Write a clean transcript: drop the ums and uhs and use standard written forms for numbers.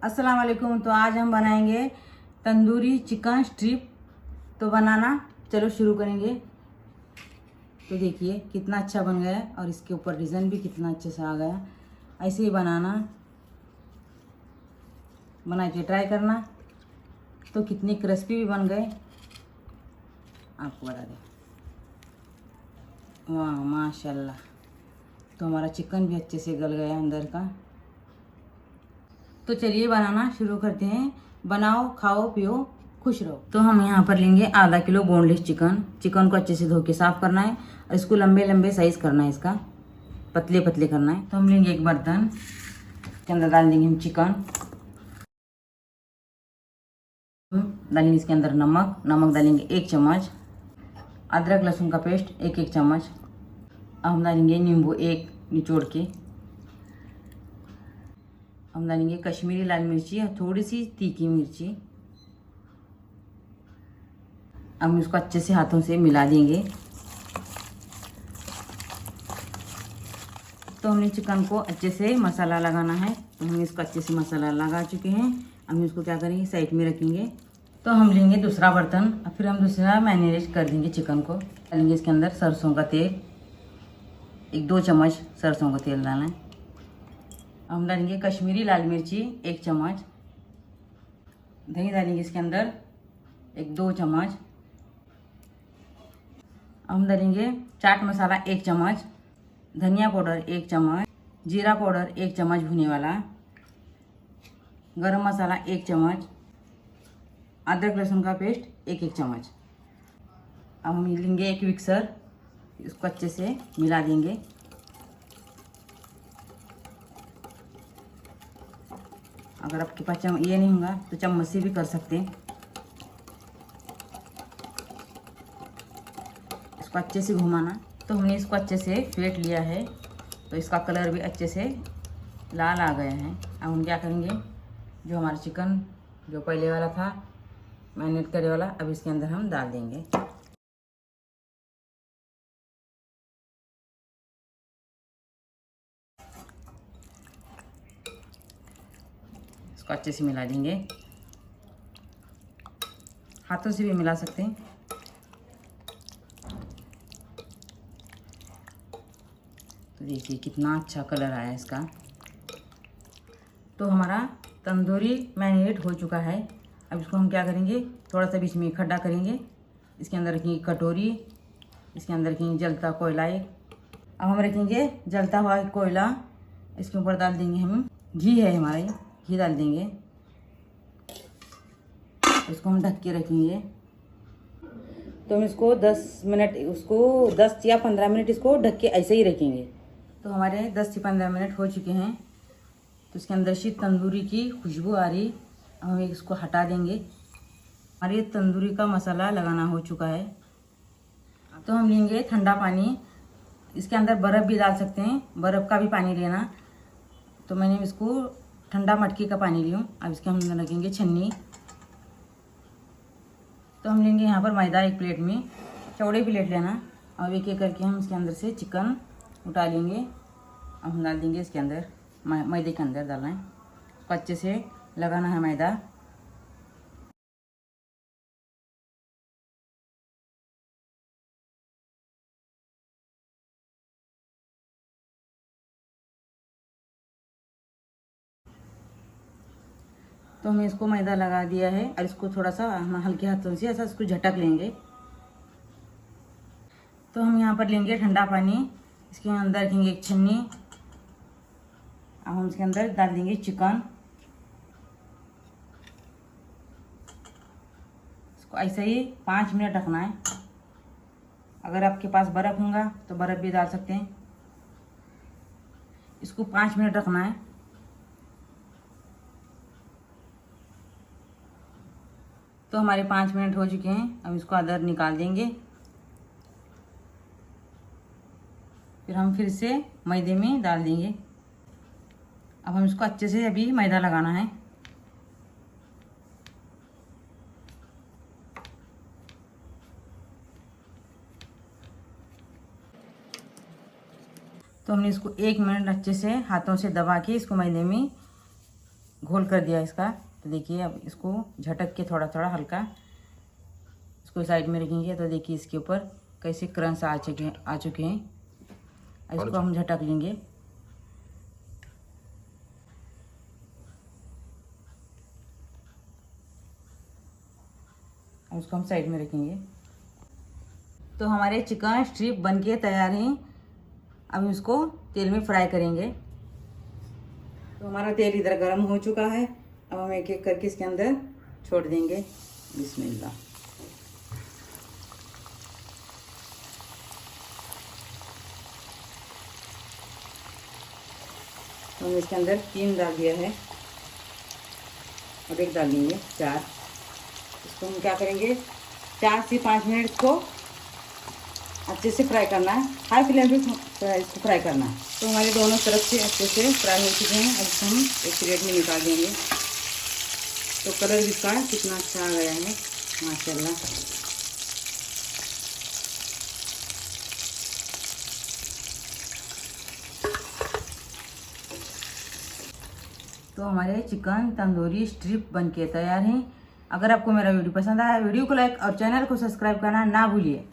अस्सलाम वालेकुम। तो आज हम बनाएंगे तंदूरी चिकन स्ट्रिप। तो बनाना चलो शुरू करेंगे। तो देखिए कितना अच्छा बन गया और इसके ऊपर डिज़ाइन भी कितना अच्छे से आ गया। ऐसे ही बनाना, बना के ट्राई करना। तो कितनी क्रिस्पी भी बन गए आपको बता दें। वाह माशाल्लाह। तो हमारा चिकन भी अच्छे से गल गया अंदर का। तो चलिए बनाना शुरू करते हैं। बनाओ, खाओ, पियो, खुश रहो। तो हम यहाँ पर लेंगे आधा किलो बोनलेस चिकन। चिकन को अच्छे से धो के साफ करना है और इसको लंबे लंबे साइज करना है, इसका पतले पतले करना है। तो हम लेंगे एक बर्तन, के अंदर डाल देंगे हम चिकन। डालेंगे इसके अंदर नमक डालेंगे 1 चम्मच। अदरक लहसुन का पेस्ट 1 चम्मच। अब हम डालेंगे नींबू 1 निचोड़ के। हम डालेंगे कश्मीरी लाल मिर्ची और थोड़ी सी तीखी मिर्ची। अब हम इसको अच्छे से हाथों से मिला देंगे। तो हमने चिकन को अच्छे से मसाला लगाना है। तो हम इसको अच्छे से मसाला लगा चुके हैं। अब हम इसको क्या करेंगे, साइड में रखेंगे। तो हम लेंगे दूसरा बर्तन और फिर हम दूसरा मैरिनेट कर देंगे चिकन को। डालेंगे इसके अंदर सरसों का तेल, 1-2 चम्मच सरसों का तेल डालना है। हम डालेंगे कश्मीरी लाल मिर्ची 1 चम्मच। दही डालेंगे इसके अंदर 1-2 चम्मच। हम डालेंगे चाट मसाला 1 चम्मच, धनिया पाउडर 1 चम्मच, जीरा पाउडर 1 चम्मच भुने वाला, गरम मसाला 1 चम्मच, अदरक लहसुन का पेस्ट 1 चम्मच। अब हम लेंगे एक मिक्सर, इसको अच्छे से मिला देंगे। अगर आपके पास ये नहीं होगा तो चम्मच से भी कर सकते हैं। इसको अच्छे से घुमाना। तो हमने इसको अच्छे से फेंट लिया है। तो इसका कलर भी अच्छे से लाल आ गया है। अब हम क्या करेंगे, जो हमारा चिकन जो पहले वाला था मैरिनेट करे वाला, अब इसके अंदर हम डाल देंगे। इसको अच्छे से मिला देंगे, हाथों से भी मिला सकते हैं। तो देखिए कितना अच्छा कलर आया इसका। तो हमारा तंदूरी मैरिनेट हो चुका है। अब इसको हम क्या करेंगे, थोड़ा सा बीच में खड्डा करेंगे। इसके अंदर रखेंगे कटोरी, इसके अंदर रखेंगे जलता कोयला एक। अब हम रखेंगे जलता हुआ कोयला, इसके ऊपर डाल देंगे हम घी है हमारा, ये घी डाल देंगे। इसको हम ढक के रखेंगे। तो हम इसको 10 मिनट, उसको 10 या 15 मिनट इसको ढक के ऐसे ही रखेंगे। तो हमारे 10 से 15 मिनट हो चुके हैं। तो इसके अंदर से तंदूरी की खुशबू आ रही। अब हम इसको हटा देंगे। हमारे तंदूरी का मसाला लगाना हो चुका है। तो हम लेंगे ठंडा पानी, इसके अंदर बर्फ़ भी डाल सकते हैं, बर्फ़ का भी पानी लेना। तो मैंने इसको ठंडा मटके का पानी लिया। अब इसके हम रखेंगे छन्नी। तो हम लेंगे यहाँ पर मैदा 1 प्लेट में, चौड़े प्लेट लेना। अब एक एक करके हम इसके अंदर से चिकन उठा लेंगे। अब हम डाल देंगे इसके अंदर, मैदे के अंदर डालना है। इसको अच्छे से लगाना है मैदा। तो हमने इसको मैदा लगा दिया है और इसको थोड़ा सा हम हल्के हाथों से ऐसा इसको झटक लेंगे। तो हम यहाँ पर लेंगे ठंडा पानी, इसके अंदर रखेंगे एक छन्नी। अब हम इसके अंदर डाल देंगे चिकन। इसको ऐसे ही 5 मिनट रखना है। अगर आपके पास बर्फ़ होगा तो बर्फ़ भी डाल सकते हैं। इसको 5 मिनट रखना है। तो हमारे 5 मिनट हो चुके हैं। अब इसको अंदर निकाल देंगे। फिर हम फिर से मैदे में डाल देंगे। अब हम इसको अच्छे से अभी मैदा लगाना है। तो हमने इसको 1 मिनट अच्छे से हाथों से दबा के इसको मैदे में घोल कर दिया इसका। तो देखिए अब इसको झटक के थोड़ा थोड़ा हल्का इसको साइड में रखेंगे। तो देखिए इसके ऊपर कैसे क्रंच आ चुके हैं। इसको हम झटक लेंगे। उसको हम साइड में रखेंगे। तो हमारे चिकन स्ट्रिप बनके तैयार हैं। अब इसको तेल में फ्राई करेंगे। तो हमारा तेल इधर गर्म हो चुका है। अब हम एक एक करके इसके अंदर छोड़ देंगे। बिस्मिल्लाह। तो हम इसके अंदर 3 डाल दिया है। अब एक डालेंगे 4। इसको हम क्या करेंगे 4 से 5 मिनट इसको अच्छे से फ्राई करना है। हाई फ्लेम पे इसको फ्राई करना है। तो हमारे दोनों तरफ से अच्छे से फ्राई हो चुके हैं। अब इसको हम एक प्लेट में निकाल देंगे। तो कलर भी इसका कितना अच्छा आ गया है माशाल्लाह। तो हमारे चिकन तंदूरी स्ट्रिप बनके तैयार हैं। अगर आपको मेरा वीडियो पसंद आया वीडियो को लाइक और चैनल को सब्सक्राइब करना ना भूलिए।